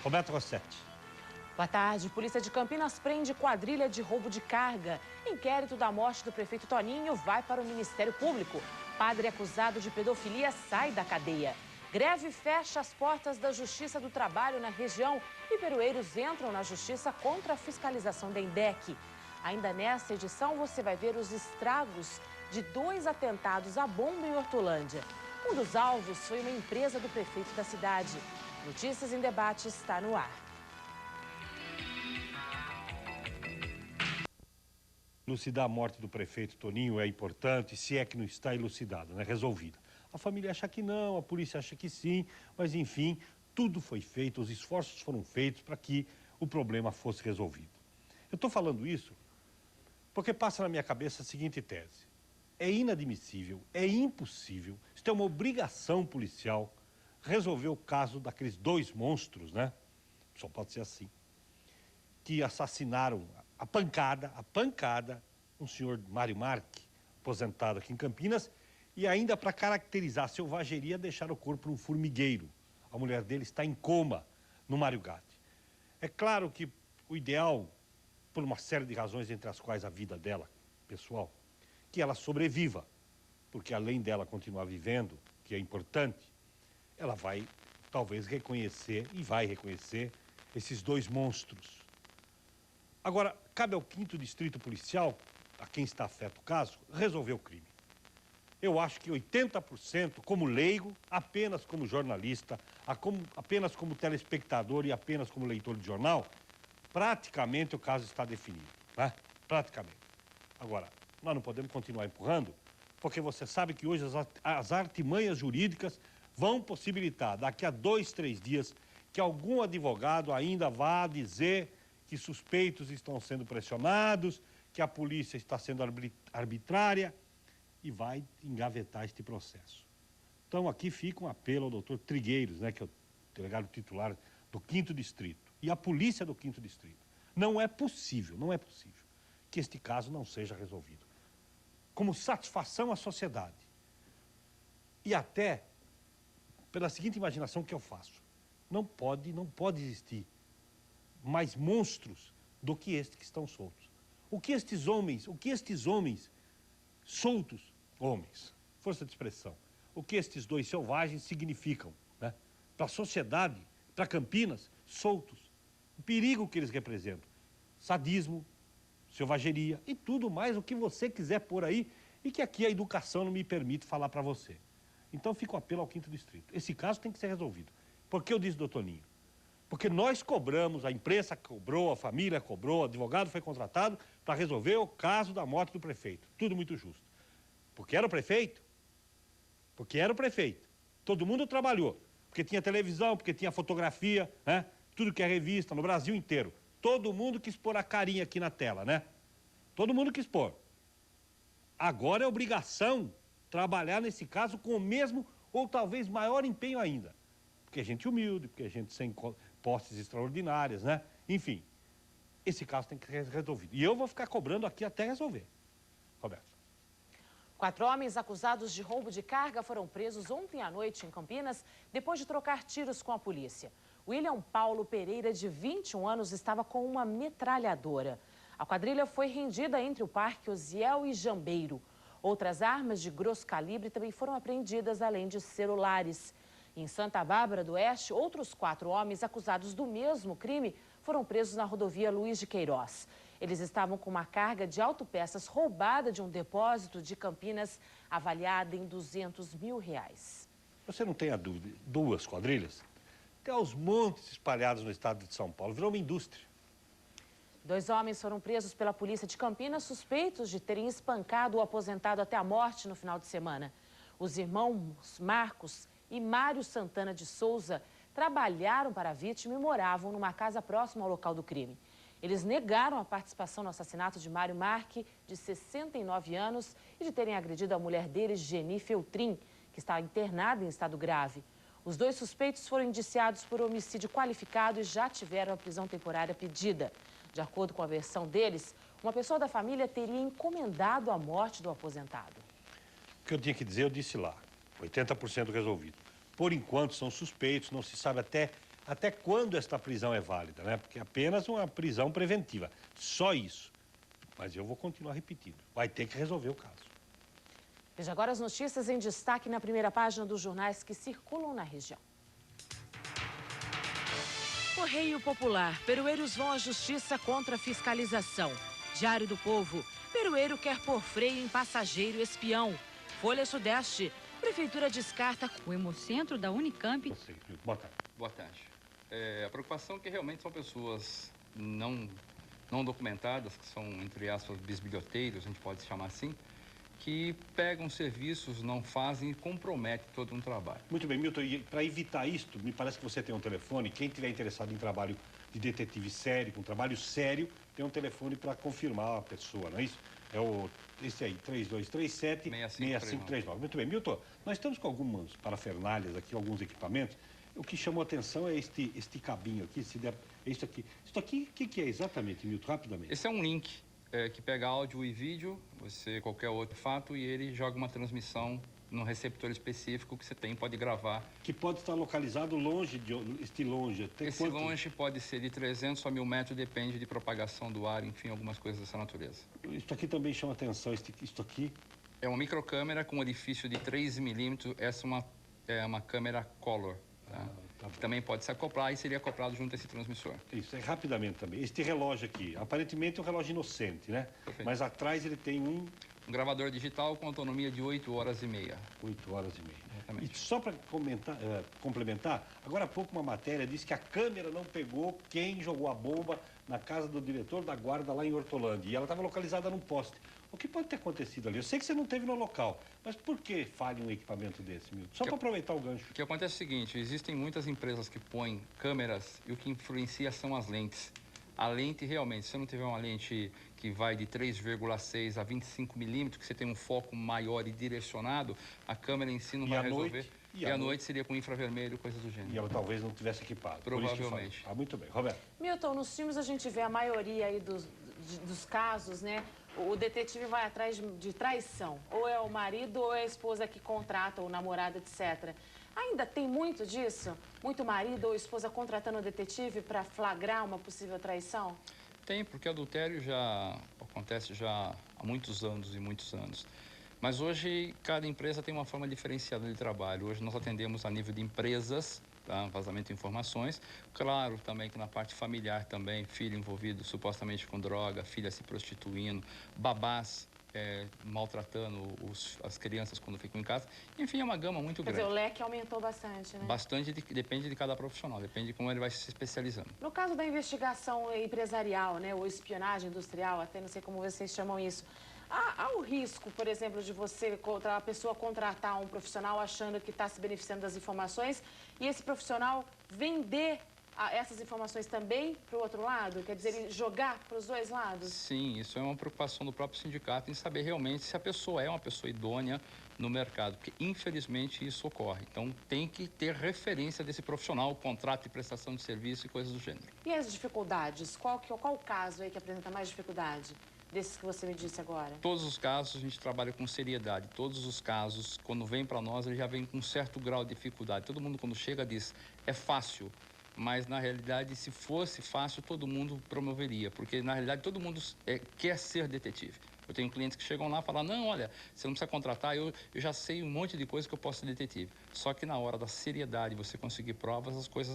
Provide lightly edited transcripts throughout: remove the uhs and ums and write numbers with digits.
Roberto Rossetti. Boa tarde. Polícia de Campinas prende quadrilha de roubo de carga. Inquérito da morte do prefeito Toninho vai para o Ministério Público. Padre acusado de pedofilia sai da cadeia. Greve fecha as portas da Justiça do Trabalho na região e peroeiros entram na Justiça contra a fiscalização da INDEC. Ainda nessa edição, você vai ver os estragos de 2 atentados à bomba em Hortolândia. Um dos alvos foi uma empresa do prefeito da cidade. Notícias em Debate está no ar. Elucidar a morte do prefeito Toninho é importante, se é que não está elucidada, né? Resolvida. A família acha que não, a polícia acha que sim, mas enfim, tudo foi feito, os esforços foram feitos para que o problema fosse resolvido. Eu estou falando isso porque passa na minha cabeça a seguinte tese. É inadmissível, é impossível, isso é uma obrigação policial resolver o caso daqueles 2 monstros, né? Só pode ser assim. Que assassinaram a pancada, um senhor Mário Marque, aposentado aqui em Campinas, e ainda para caracterizar a selvageria, deixaram o corpo num formigueiro. A mulher dele está em coma no Mário Gatti. É claro que o ideal, por uma série de razões, entre as quais a vida dela, pessoal, que ela sobreviva, porque além dela continuar vivendo, que é importante, ela vai talvez reconhecer, e vai reconhecer, esses 2 monstros. Agora, cabe ao 5º Distrito Policial, a quem está afeto o caso, resolver o crime. Eu acho que 80%, como leigo, apenas como jornalista, apenas como telespectador e apenas como leitor de jornal, praticamente o caso está definido, né? Praticamente. Agora, nós não podemos continuar empurrando, porque você sabe que hoje as artimanhas jurídicas vão possibilitar, daqui a 2, 3 dias, que algum advogado ainda vá dizer que suspeitos estão sendo pressionados, que a polícia está sendo arbitrária e vai engavetar este processo. Então, aqui fica um apelo ao doutor Trigueiros, né, que é o delegado titular do 5º Distrito, e a polícia do 5º Distrito. Não é possível que este caso não seja resolvido. Como satisfação à sociedade. E até pela seguinte imaginação que eu faço. Não pode existir mais monstros do que estes que estão soltos. O que estes homens soltos, força de expressão, o que estes 2 selvagens significam, né? Para a sociedade, para Campinas, soltos. O perigo que eles representam. Sadismo, selvageria e tudo mais, o que você quiser pôr aí, e que aqui a educação não me permite falar para você. Então fica o apelo ao 5º Distrito. Esse caso tem que ser resolvido. Por que eu disse do Toninho? Porque nós cobramos, a imprensa cobrou, a família cobrou, o advogado foi contratado para resolver o caso da morte do prefeito. Tudo muito justo. Porque era o prefeito. Todo mundo trabalhou. Porque tinha televisão, porque tinha fotografia, né? Tudo que é revista, no Brasil inteiro. Todo mundo quis pôr a carinha aqui na tela, né? Todo mundo quis pôr. Agora é obrigação trabalhar nesse caso com o mesmo ou talvez maior empenho ainda. Porque é gente humilde, porque é gente sem posses extraordinárias, né? Enfim, esse caso tem que ser resolvido. E eu vou ficar cobrando aqui até resolver. Roberto. 4 homens acusados de roubo de carga foram presos ontem à noite em Campinas, depois de trocar tiros com a polícia. William Paulo Pereira, de 21 anos, estava com uma metralhadora. A quadrilha foi rendida entre o Parque Osiel e Jambeiro. Outras armas de grosso calibre também foram apreendidas, além de celulares. Em Santa Bárbara do Oeste, outros 4 homens acusados do mesmo crime foram presos na rodovia Luiz de Queiroz. Eles estavam com uma carga de autopeças roubada de um depósito de Campinas avaliada em R$200 mil. Você não tem a dúvida, 2 quadrilhas? Tem aos montes espalhados no estado de São Paulo, virou uma indústria. 2 homens foram presos pela polícia de Campinas, suspeitos de terem espancado o aposentado até a morte no final de semana. Os irmãos Marcos e Mário Santana de Souza trabalharam para a vítima e moravam numa casa próxima ao local do crime. Eles negaram a participação no assassinato de Mário Marque, de 69 anos, e de terem agredido a mulher deles, Geni Feltrin, que está internada em estado grave. Os 2 suspeitos foram indiciados por homicídio qualificado e já tiveram a prisão temporária pedida. De acordo com a versão deles, uma pessoa da família teria encomendado a morte do aposentado. O que eu tinha que dizer, eu disse lá. 80% resolvido. Por enquanto, são suspeitos, não se sabe até até quando esta prisão é válida, né? Porque é apenas uma prisão preventiva, só isso. Mas eu vou continuar repetindo, vai ter que resolver o caso. Veja agora as notícias em destaque na primeira página dos jornais que circulam na região. Correio Popular. Peroeiros vão à justiça contra a fiscalização. Diário do Povo. Peroeiro quer pôr freio em passageiro espião. Folha Sudeste. Prefeitura descarta o Hemocentro da Unicamp. Boa tarde. Boa tarde. A preocupação é que realmente são pessoas não documentadas, que são, entre aspas, bisbilhoteiros, a gente pode chamar assim, que pegam serviços, não fazem e comprometem todo um trabalho. Muito bem, Milton, e para evitar isto, me parece que você tem um telefone. Quem estiver interessado em trabalho de detetive sério, com trabalho sério, tem um telefone para confirmar a pessoa, não é isso? É esse aí, 3237-6539. Muito bem, Milton, nós estamos com algumas parafernálias aqui, alguns equipamentos. O que chamou a atenção é este cabinho aqui, isso aqui. Isso aqui, o que é exatamente, Milton, rapidamente? Esse é um link que pega áudio e vídeo, qualquer outro fato, e ele joga uma transmissão no receptor específico que você tem, pode gravar. Que pode estar localizado longe, Esse longe pode ser de 300 a 1000 metros, depende de propagação do ar, enfim, algumas coisas dessa natureza. Isso aqui também chama atenção, isto aqui? É uma microcâmera com orifício de 3 milímetros, essa é uma câmera color. Tá? Também pode se acoplar e seria acoplado junto a esse transmissor. Isso, rapidamente também. Este relógio aqui, aparentemente é um relógio inocente, né? Perfeito. Mas atrás ele tem um gravador digital com autonomia de 8 horas e meia. 8 horas e meia. Exatamente. E só para complementar, agora há pouco uma matéria disse que a câmera não pegou quem jogou a bomba na casa do diretor da guarda lá em Hortolândia. E ela estava localizada num poste. O que pode ter acontecido ali? Eu sei que você não esteve no local, mas por que falha um equipamento desse, Milton? Só para aproveitar o gancho. O que acontece é o seguinte, existem muitas empresas que põem câmeras e o que influencia são as lentes. A lente realmente, se você não tiver uma lente que vai de 3,6 a 25 milímetros, que você tem um foco maior e direcionado, a câmera em si não vai resolver. E à noite seria com infravermelho, coisas do gênero. E ela talvez não tivesse equipado. Provavelmente. Muito bem. Roberto. Milton, nos filmes a gente vê a maioria aí dos casos, né? O detetive vai atrás de traição. Ou é o marido ou é a esposa que contrata, ou namorada, etc. Ainda tem muito disso? Muito marido ou esposa contratando o detetive para flagrar uma possível traição? Tem, porque adultério já acontece já há muitos anos e muitos anos. Mas hoje cada empresa tem uma forma diferenciada de trabalho. Hoje nós atendemos a nível de empresas, tá? Vazamento de informações. Claro também que na parte familiar também, filho envolvido supostamente com droga, filha se prostituindo, babás maltratando as crianças quando ficam em casa. Enfim, é uma gama muito grande. Quer dizer, o leque aumentou bastante, né? Bastante, depende de cada profissional, depende de como ele vai se especializando. No caso da investigação empresarial, né, ou espionagem industrial, até não sei como vocês chamam isso, há o risco, por exemplo, de a pessoa contratar um profissional achando que está se beneficiando das informações e esse profissional vender essas informações também para o outro lado? Quer dizer, jogar para os dois lados? Sim, isso é uma preocupação do próprio sindicato em saber realmente se a pessoa é uma pessoa idônea no mercado, porque infelizmente isso ocorre. Então tem que ter referência desse profissional, contrato de prestação de serviço e coisas do gênero. E as dificuldades? Qual o caso aí que apresenta mais dificuldade? Desses que você me disse agora? Todos os casos a gente trabalha com seriedade. Todos os casos, quando vem para nós, ele já vem com um certo grau de dificuldade. Todo mundo quando chega diz, é fácil. Mas, na realidade, se fosse fácil, todo mundo promoveria. Porque, na realidade, todo mundo quer ser detetive. Eu tenho clientes que chegam lá e falam, não, olha, você não precisa contratar, eu já sei um monte de coisa que eu posso ser detetive. Só que na hora da seriedade, você conseguir provas, as coisas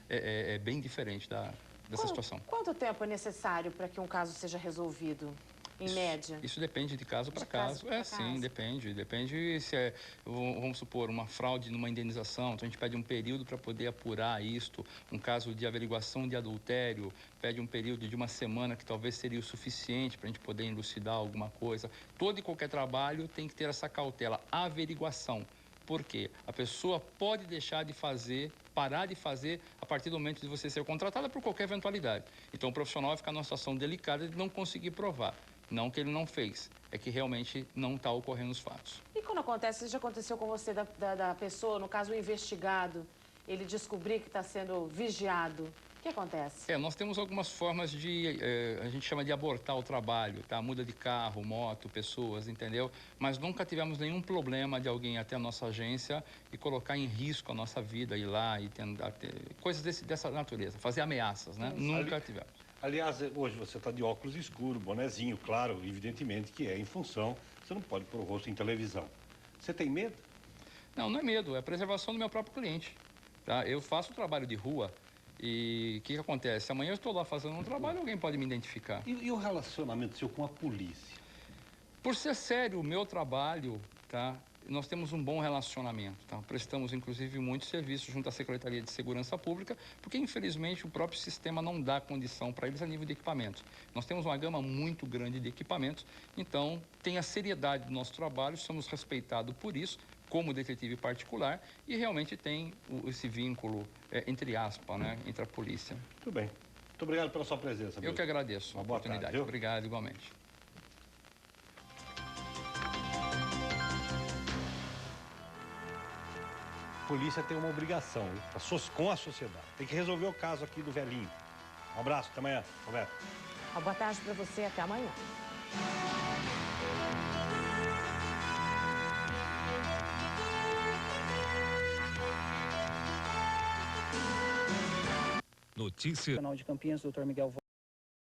é bem diferente dessa situação. Quanto tempo é necessário para que um caso seja resolvido? Em média? Isso depende de caso para caso. Sim, depende. Depende se vamos supor, uma fraude numa indenização. Então, a gente pede um período para poder apurar isto. Um caso de averiguação de adultério, pede um período de uma semana, que talvez seria o suficiente para a gente poder elucidar alguma coisa. Todo e qualquer trabalho tem que ter essa cautela, averiguação. Por quê? A pessoa pode deixar de fazer, parar de fazer a partir do momento de você ser contratada por qualquer eventualidade. Então, o profissional vai ficar numa situação delicada de não conseguir provar. Não que ele não fez, é que realmente não está ocorrendo os fatos. E quando acontece, isso já aconteceu com você, da pessoa, no caso o investigado, ele descobrir que está sendo vigiado, O que acontece? Nós temos algumas formas de, a gente chama de abortar o trabalho, tá? Muda de carro, moto, pessoas, entendeu? Mas nunca tivemos nenhum problema de alguém ir até a nossa agência e colocar em risco a nossa vida, ir lá e tentar ter coisas dessa natureza, fazer ameaças, né? Nunca tivemos. Aliás, hoje você está de óculos escuros, bonezinho, claro, evidentemente que é em função, você não pode pôr o rosto em televisão. Você tem medo? Não, não é medo, é a preservação do meu próprio cliente, tá? Eu faço trabalho de rua e o que acontece? Amanhã eu estou lá fazendo um trabalho, alguém pode me identificar. E o relacionamento seu com a polícia? Por ser sério o meu trabalho, tá? Nós temos um bom relacionamento, tá? Prestamos, inclusive, muitos serviços junto à Secretaria de Segurança Pública, porque, infelizmente, o próprio sistema não dá condição para eles a nível de equipamentos. Nós temos uma gama muito grande de equipamentos, então, tem a seriedade do nosso trabalho, somos respeitados por isso, como detetive particular, e realmente tem esse vínculo, entre aspas, né, entre a polícia. Muito bem. Muito obrigado pela sua presença. Eu que agradeço a oportunidade. Tarde, obrigado, igualmente. A polícia tem uma obrigação, hein, com a sociedade. Tem que resolver o caso aqui do velhinho. Um abraço, até amanhã, Roberto. Uma boa tarde para você, até amanhã. Notícia. Canal de Campinas, Dr. Miguel